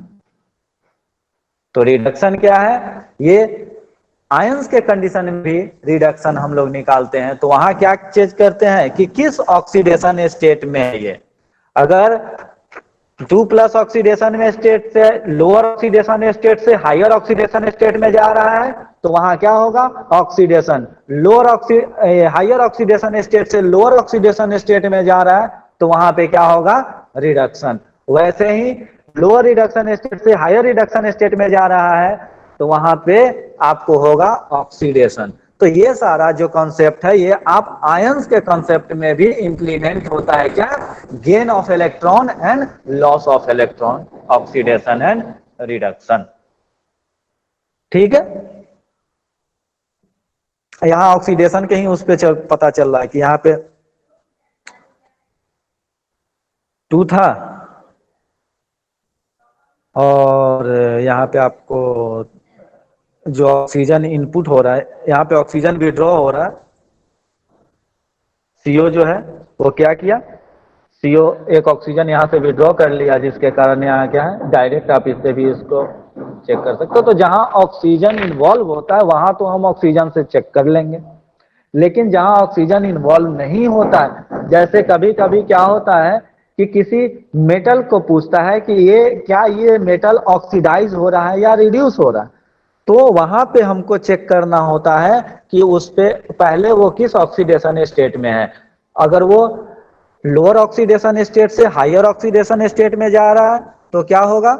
तो रिडक्शन क्या है, ये आयंस के कंडीशन में भी रिडक्शन हम लोग निकालते हैं। तो वहां क्या चेक करते हैं कि किस ऑक्सीडेशन स्टेट में है ये। अगर 2+ ऑक्सीडेशन में स्टेट से लोअर ऑक्सीडेशन स्टेट से हायर ऑक्सीडेशन स्टेट में जा रहा है तो वहां क्या होगा, ऑक्सीडेशन। हायर ऑक्सीडेशन स्टेट से लोअर ऑक्सीडेशन स्टेट में जा रहा है तो वहां पे क्या होगा, रिडक्शन। वैसे ही लोअर रिडक्शन स्टेट से हायर रिडक्शन स्टेट में जा रहा है तो वहां पे आपको होगा ऑक्सीडेशन। तो ये सारा जो कॉन्सेप्ट है ये आप आयंस के कॉन्सेप्ट में भी इंप्लीमेंट होता है, क्या, gain of electron and loss of electron, oxidation and reduction. ठीक है, यहां ऑक्सीडेशन के ही उस पे पता चल रहा है कि यहाँ पे 2 था और यहाँ पे आपको जो ऑक्सीजन इनपुट हो रहा है, यहाँ पे ऑक्सीजन विड्रॉ हो रहा है, CO जो है वो क्या किया, CO एक ऑक्सीजन यहाँ से विड्रॉ कर लिया, जिसके कारण यहाँ क्या है, डायरेक्ट आप इससे भी इसको चेक कर सकते हो। तो जहां ऑक्सीजन इन्वॉल्व होता है वहां तो हम ऑक्सीजन से चेक कर लेंगे, लेकिन जहां ऑक्सीजन इन्वॉल्व नहीं होता है, जैसे कभी कभी क्या होता है कि किसी मेटल को पूछता है कि ये क्या, ये मेटल ऑक्सीडाइज हो रहा है या रिड्यूस हो रहा है, तो वहां पे हमको चेक करना होता है कि उस पे पहले वो किस ऑक्सीडेशन स्टेट में है। अगर वो लोअर ऑक्सीडेशन स्टेट से हायर ऑक्सीडेशन स्टेट में जा रहा है तो क्या होगा,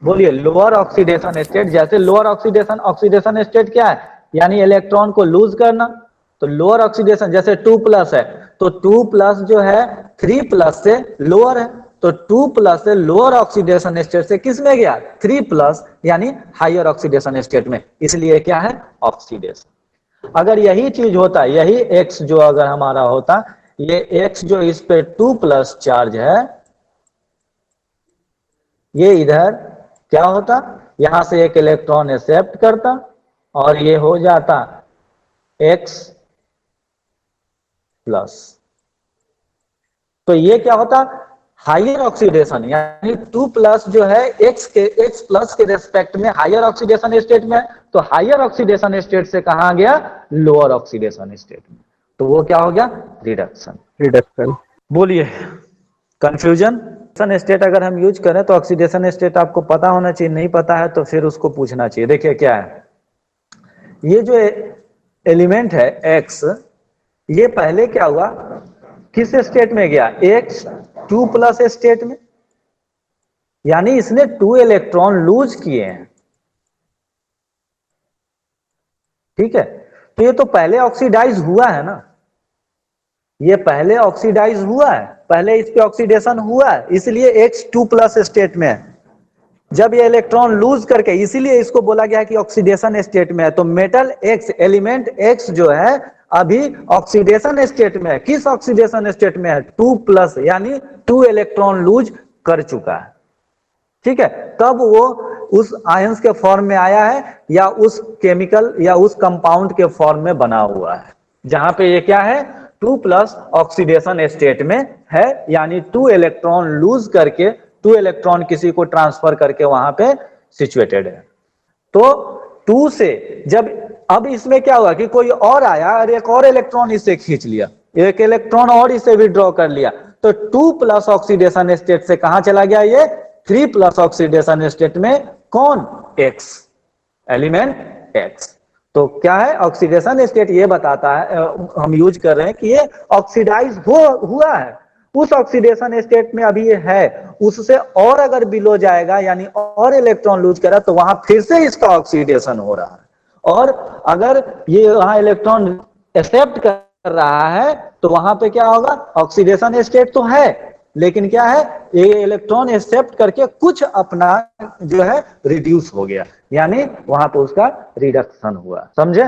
बोलिए, लोअर ऑक्सीडेशन स्टेट। जैसे लोअर ऑक्सीडेशन स्टेट क्या है, यानी इलेक्ट्रॉन को लूज करना। तो लोअर ऑक्सीडेशन जैसे 2+ है तो 2+ जो है 3+ से लोअर है, तो 2+ से लोअर ऑक्सीडेशन स्टेट से किस में गया, 3+ यानी हायर ऑक्सीडेशन स्टेट में, इसलिए क्या है, ऑक्सीडेशन। अगर यही चीज होता, यही X जो अगर हमारा होता, ये X जो इस पे 2+ चार्ज है, ये इधर क्या होता, यहां से एक इलेक्ट्रॉन एक्सेप्ट करता और ये हो जाता X+। तो ये क्या होता, हायर ऑक्सीडेशन, यानी 2+ जो है X प्लस के रेस्पेक्ट में हायर ऑक्सीडेशन स्टेट में, तो हायर ऑक्सीडेशन स्टेट से कहा गया, लोअर ऑक्सीडेशन स्टेट में, तो वो क्या हो गया, रिडक्शन। रिडक्शन। बोलिए, कंफ्यूजन स्टेट अगर हम यूज करें तो ऑक्सीडेशन स्टेट आपको पता होना चाहिए, नहीं पता है तो फिर उसको पूछना चाहिए। देखिए क्या है, ये जो एलिमेंट है X, ये पहले क्या हुआ, किस स्टेट में गया, X 2+ स्टेट में, यानी इसने 2 इलेक्ट्रॉन लूज किए हैं। ठीक है, तो ये तो पहले ऑक्सीडाइज हुआ है ना, ये पहले ऑक्सीडाइज हुआ है, पहले इस पे ऑक्सीडेशन हुआ है, इसलिए X2+ स्टेट में है। जब ये इलेक्ट्रॉन लूज करके, इसीलिए इसको बोला गया है कि ऑक्सीडेशन स्टेट में है। तो मेटल X, एलिमेंट X जो है अभी ऑक्सीडेशन स्टेट में है। किस ऑक्सीडेशन स्टेट में है? 2+, यानी 2 इलेक्ट्रॉन लूज कर चुका है। ठीक है, तब वो उस आयंस के फॉर्म में आया है या उस केमिकल या उस कंपाउंड के फॉर्म में बना हुआ है, जहां पे ये क्या है? 2+ ऑक्सीडेशन स्टेट में है, यानी 2 इलेक्ट्रॉन लूज करके 2 इलेक्ट्रॉन किसी को ट्रांसफर करके वहां पे सिचुएटेड है। तो 2 से जब अब इसमें क्या हुआ कि कोई और आया और एक और इलेक्ट्रॉन इससे खींच लिया, एक इलेक्ट्रॉन और इसे विड्रॉ कर लिया, तो 2+ ऑक्सीडेशन स्टेट से कहां चला गया? ये 3+ ऑक्सीडेशन स्टेट में। कौन? X, element X। तो क्या है ऑक्सीडेशन स्टेट? ये बताता है, हम यूज कर रहे हैं कि ये ऑक्सीडाइज हुआ है, उस ऑक्सीडेशन स्टेट में अभी ये है। उससे और अगर बिलो जाएगा, यानी और इलेक्ट्रॉन लूज करा, तो वहां फिर से इसका ऑक्सीडेशन हो रहा है। और अगर ये वहां इलेक्ट्रॉन एक्सेप्ट कर रहा है, तो वहां पे क्या होगा? ऑक्सीडेशन स्टेट तो है, लेकिन क्या है? ये इलेक्ट्रॉन एक्सेप्ट करके कुछ अपना जो है रिड्यूस हो गया, यानी वहां पे उसका रिडक्शन हुआ। समझे?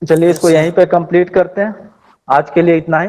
चलिए इसको यहीं पे कंप्लीट करते हैं। आज के लिए इतना ही।